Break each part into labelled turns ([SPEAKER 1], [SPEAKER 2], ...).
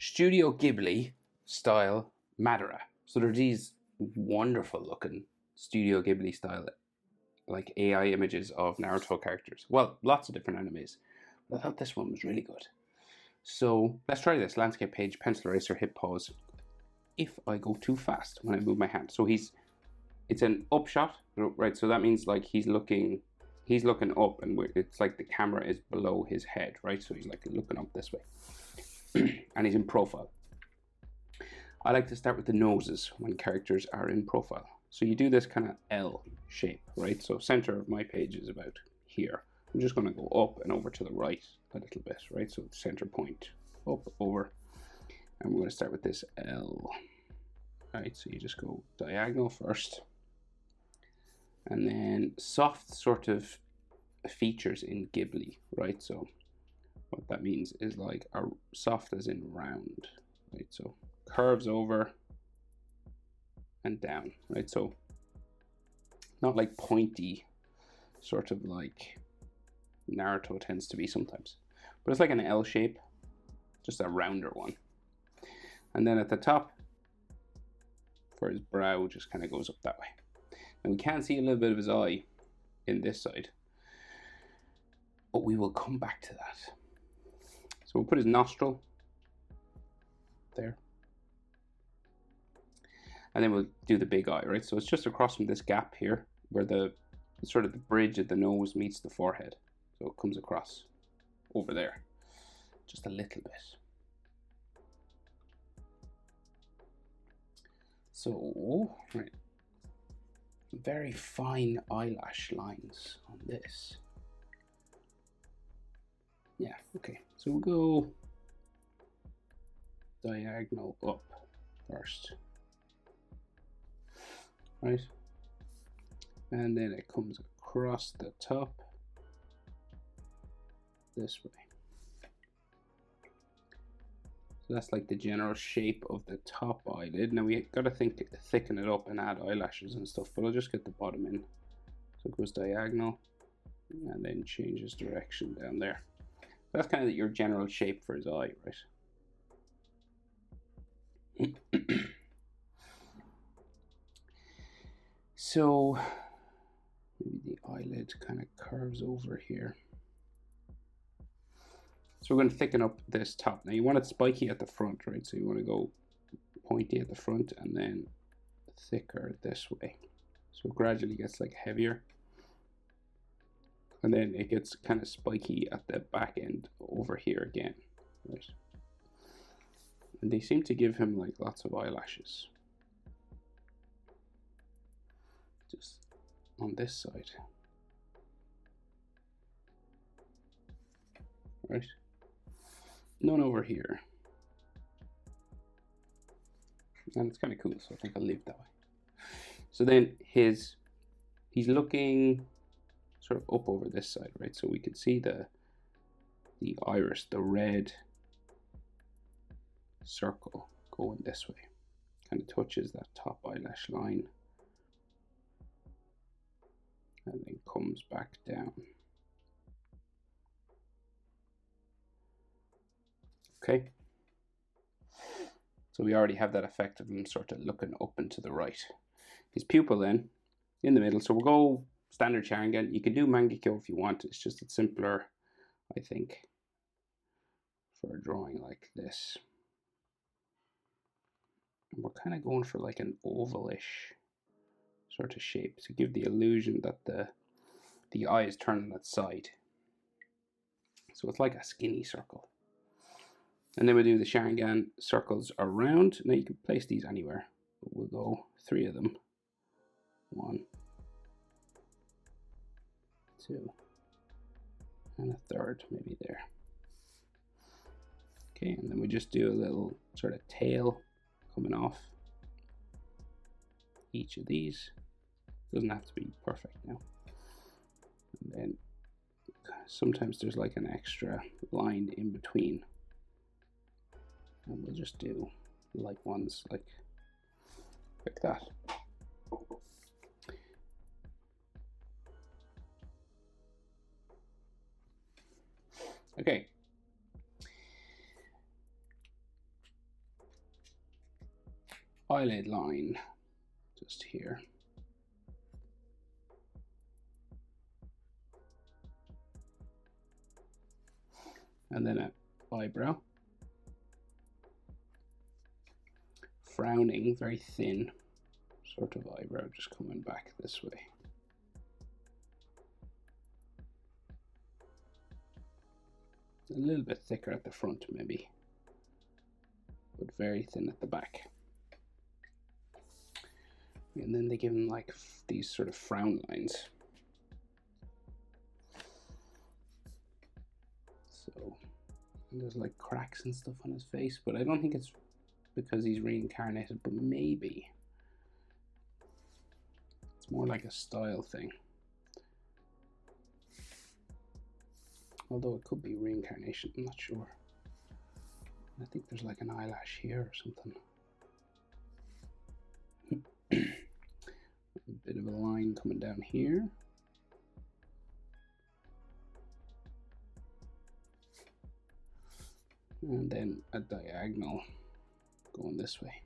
[SPEAKER 1] Studio Ghibli style Madara. So there are these wonderful looking Studio Ghibli style like AI images of Naruto characters. Well, lots of different animes. But I thought this one was really good. So let's try this. Landscape page, pencil eraser, hit pause. If I go too fast when I move my hand. So it's an up shot, right? So that means like he's looking up, and it's like the camera is below his head, right? So he's like looking up this way. And he's in profile. I like to start with the noses when characters are in profile. So you do this kind of L shape, right? So center of my page is about here. I'm just going to go up and over to the right a little bit, right? So center point, up, over. And we're going to start with this L. Right, so you just go diagonal first. And then soft sort of features in Ghibli, right? So what that means is like a soft as in round, right? So curves over and down, right? So not like pointy, sort of like Naruto tends to be sometimes, but it's like an L shape, just a rounder one. And then at the top for his brow just kind of goes up that way. And we can see a little bit of his eye in this side, but we will come back to that. So we'll put his nostril there, and then we'll do the big eye, right? So it's just across from this gap here where the sort of the bridge of the nose meets the forehead. So it comes across over there, just a little bit. So, right, very fine eyelash lines on this. Yeah, okay, so we'll go diagonal up first, right? And then it comes across the top this way. So that's like the general shape of the top eyelid. Now we gotta thicken it up and add eyelashes and stuff, but I'll just get the bottom in. So it goes diagonal and then changes direction down there. That's kind of your general shape for his eye, right? So maybe the eyelid kind of curves over here. So we're going to thicken up this top. Now you want it spiky at the front, right? So you want to go pointy at the front and then thicker this way. So it gradually gets like heavier. And then it gets kind of spiky at the back end over here again, right? And they seem to give him like lots of eyelashes. Just on this side. Right? None over here. And it's kind of cool, so I think I'll leave it that way. So then he's looking sort of up over this side, right? So we can see the iris, the red circle going this way. Kind of touches that top eyelash line. And then comes back down. Okay. So we already have that effect of him sort of looking up and to the right. His pupil then, in the middle. So we'll go standard Sharingan. You can do Mangekyo if you want. It's just it's simpler, I think, for a drawing like this. And we're kind of going for like an ovalish sort of shape to give the illusion that the eye is turned on its side. So it's like a skinny circle. And then we do the Sharingan circles around. Now you can place these anywhere, but we'll go 3 of them. 1, 2, and a third maybe there. Okay, and then we just do a little sort of tail coming off each of these. Doesn't have to be perfect now. And then sometimes there's like an extra line in between. And we'll just do like ones like that. Okay. eyelid line just here. And then an eyebrow. Frowning, very thin sort of eyebrow just coming back this way. A little bit thicker at the front maybe, but very thin at the back. And then they give him like these sort of frown lines. So there's like cracks and stuff on his face, but I don't think it's because he's reincarnated, but maybe it's more like a style thing. Although it could be reincarnation, I'm not sure. I think there's like an eyelash here or something. A bit of a line coming down here. And then a diagonal going this way.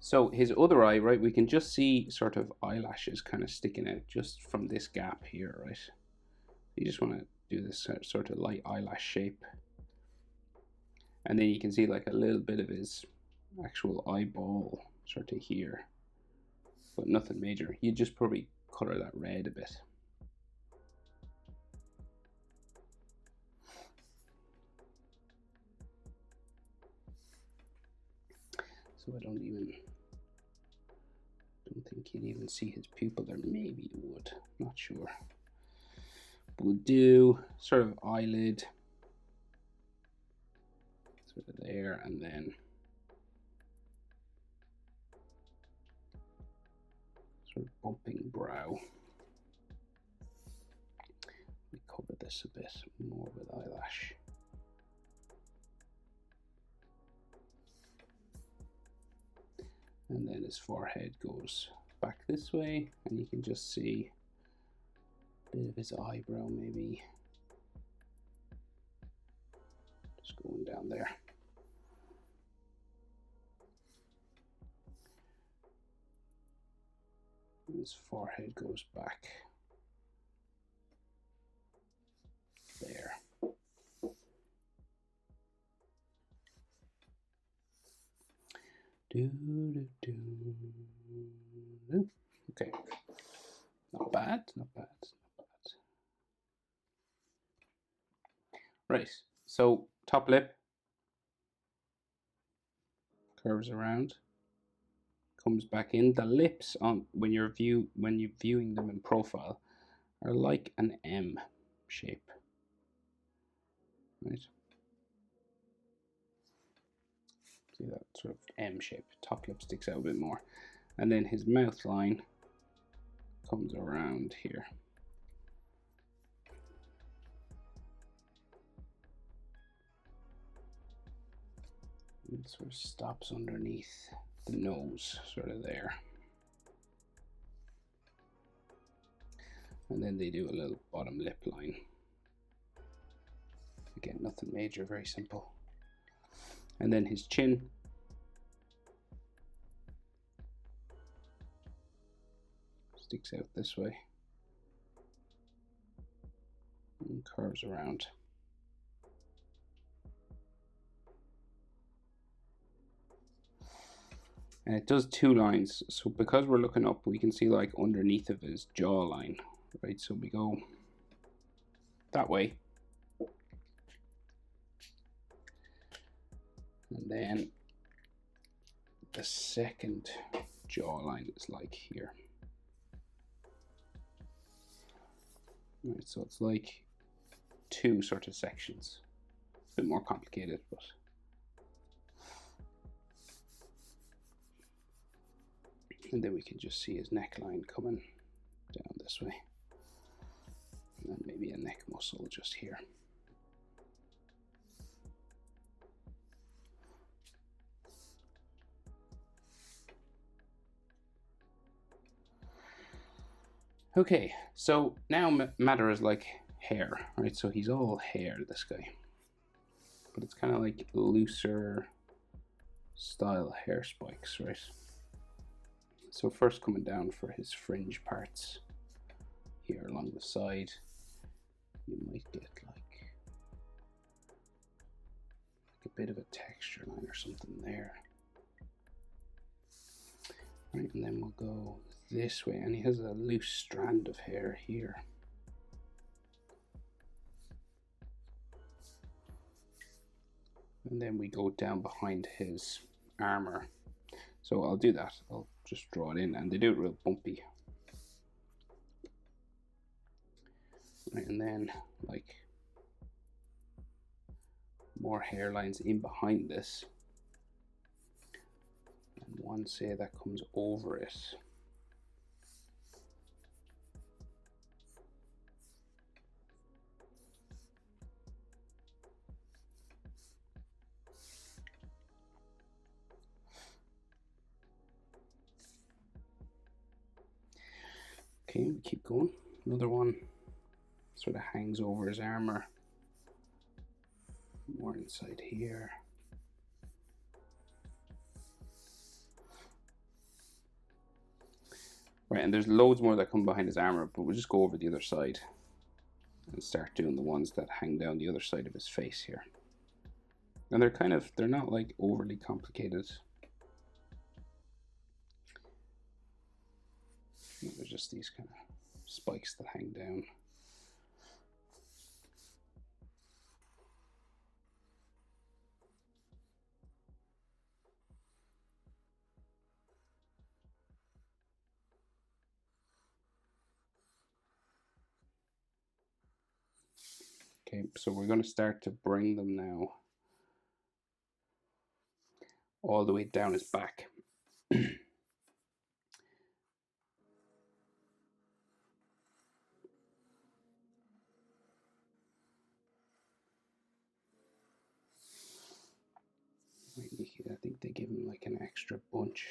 [SPEAKER 1] So his other eye, right, we can just see sort of eyelashes kind of sticking out just from this gap here, right? You just want to do this sort of light eyelash shape. And then you can see like a little bit of his actual eyeball sort of here, but nothing major. You just probably color that red a bit. So I don't think you'd even see his pupil there. Maybe you would, not sure. But we'll do sort of eyelid, sort of there, and then sort of bumping brow. We cover this a bit more with eyelash. And then his forehead goes back this way, and you can just see a bit of his eyebrow maybe just going down there. And his forehead goes back there. Okay, not bad, not bad, not bad. Right, so top lip curves around, comes back in. The lips on when you're viewing them in profile are like an M shape, right? See that sort of M shape. Top lip sticks out a bit more, and then his mouth line comes around here. It sort of stops underneath the nose, sort of there. And then they do a little bottom lip line. Again, nothing major, very simple. And then his chin sticks out this way and curves around. And it does two lines, so because we're looking up, we can see like underneath of his jawline, right? So we go that way, and then the second jawline is like here. Right, so it's like two sort of sections. A bit more complicated, but and then we can just see his neckline coming down this way, and maybe a neck muscle just here. Okay, so now Madara's like hair, right? So he's all hair, this guy, but it's kind of like looser style hair spikes, right? So first coming down for his fringe parts here along the side, you might get like a bit of a texture line or something there. Right, and then we'll go this way, and he has a loose strand of hair here. And then we go down behind his armor. So I'll do that. I'll just draw it in, and they do it real bumpy. Right, and then like more hairlines in behind this, and one say that comes over it. Okay, we keep going. Another one sort of hangs over his armor. More inside here. Right, and there's loads more that come behind his armor, but we'll just go over the other side and start doing the ones that hang down the other side of his face here. And they're not like overly complicated. There's just these kind of spikes that hang down. Okay, so we're going to start to bring them now all the way down his back. I think they give him like an extra bunch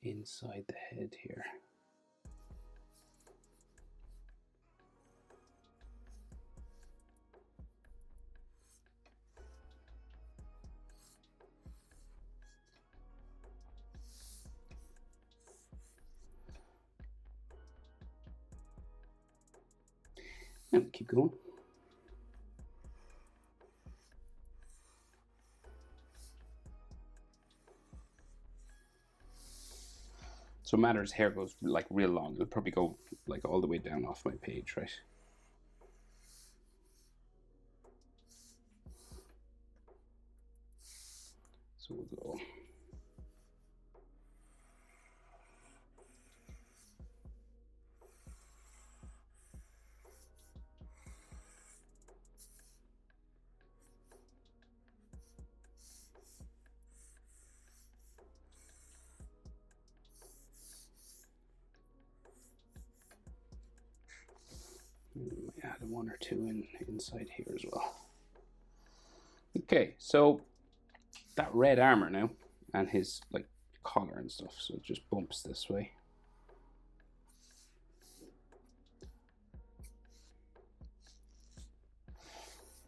[SPEAKER 1] inside the head here. And keep going. So Madara's hair goes like real long. It'll probably go like all the way down off my page, right? So we'll go. Add one or two inside here as well. Okay, so that red armor now, and his like collar and stuff, so it just bumps this way.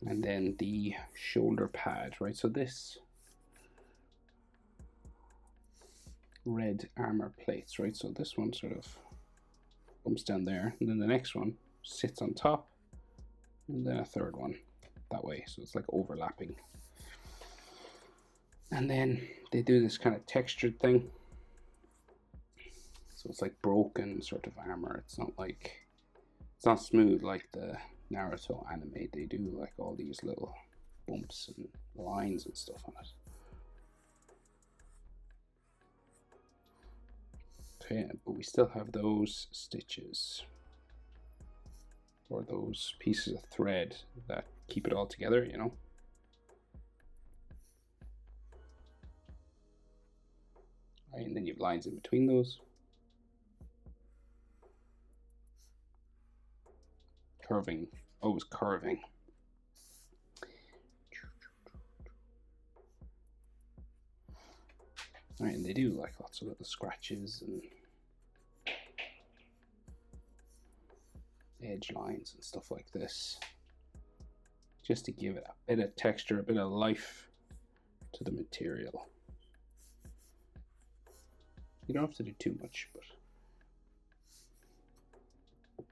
[SPEAKER 1] And then the shoulder pad, right? So this red armor plates, right? So this one sort of bumps down there, and then the next one sits on top, and then a third one that way, so it's like overlapping. And then they do this kind of textured thing, so it's like broken sort of armor. It's not smooth like the Naruto anime. They do like all these little bumps and lines and stuff on it. Okay, but we still have those stitches, or those pieces of thread that keep it all together, you know. Right, and then you have lines in between those. Curving, always curving. All right, and they do like lots of little scratches and edge lines and stuff like this, just to give it a bit of texture, a bit of life to the material. You don't have to do too much, but it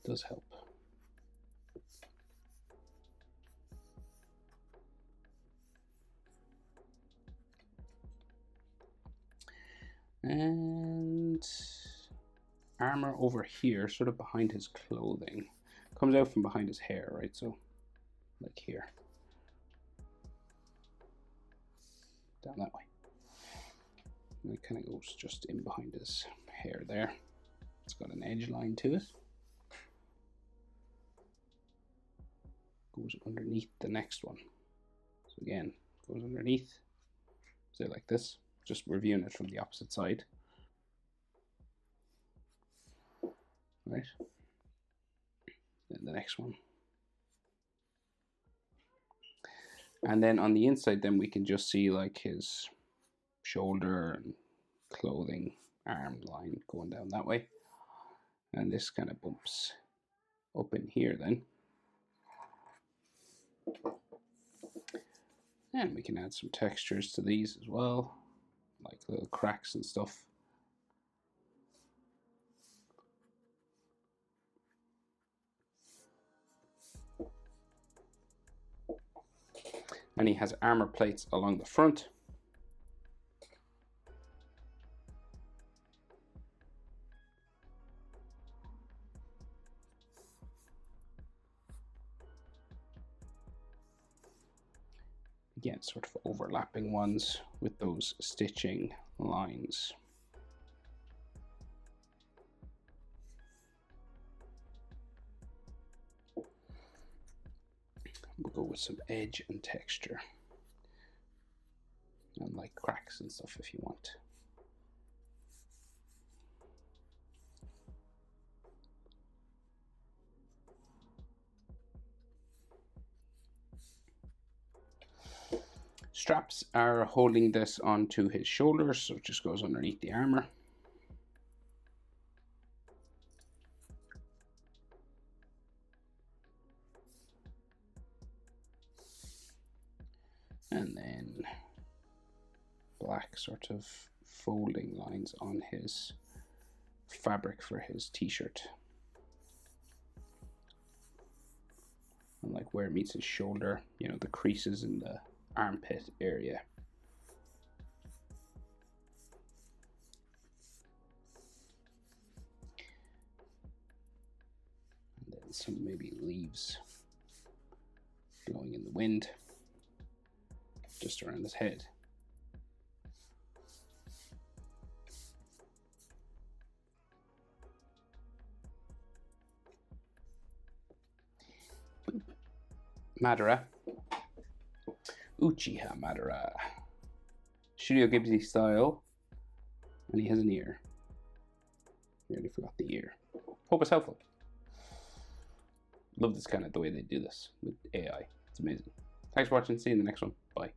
[SPEAKER 1] does help. And armor over here, sort of behind his clothing. Comes out from behind his hair, right? So, like here. Down that way. And it kind of goes just in behind his hair there. It's got an edge line to it. Goes underneath the next one. So again, goes underneath. Say like this. Just reviewing it from the opposite side. Right. Then the next one. And then on the inside, then we can just see like his shoulder and clothing, arm line going down that way. And this kind of bumps up in here then. And we can add some textures to these as well, like little cracks and stuff. And he has armor plates along the front. Again, sort of overlapping ones with those stitching lines. We'll go with some edge and texture. And like cracks and stuff if you want. Straps are holding this onto his shoulders, so it just goes underneath the armor. And then black sort of folding lines on his fabric for his t-shirt. And like where it meets his shoulder, you know, the creases in the armpit area. And then some maybe leaves blowing in the wind just around his head. Madara. Uchiha Madara. Studio Ghibli style. And he has an ear. Nearly forgot the ear. Hope it's helpful. Love this kind of the way they do this with AI. It's amazing. Thanks for watching. See you in the next one. Bye.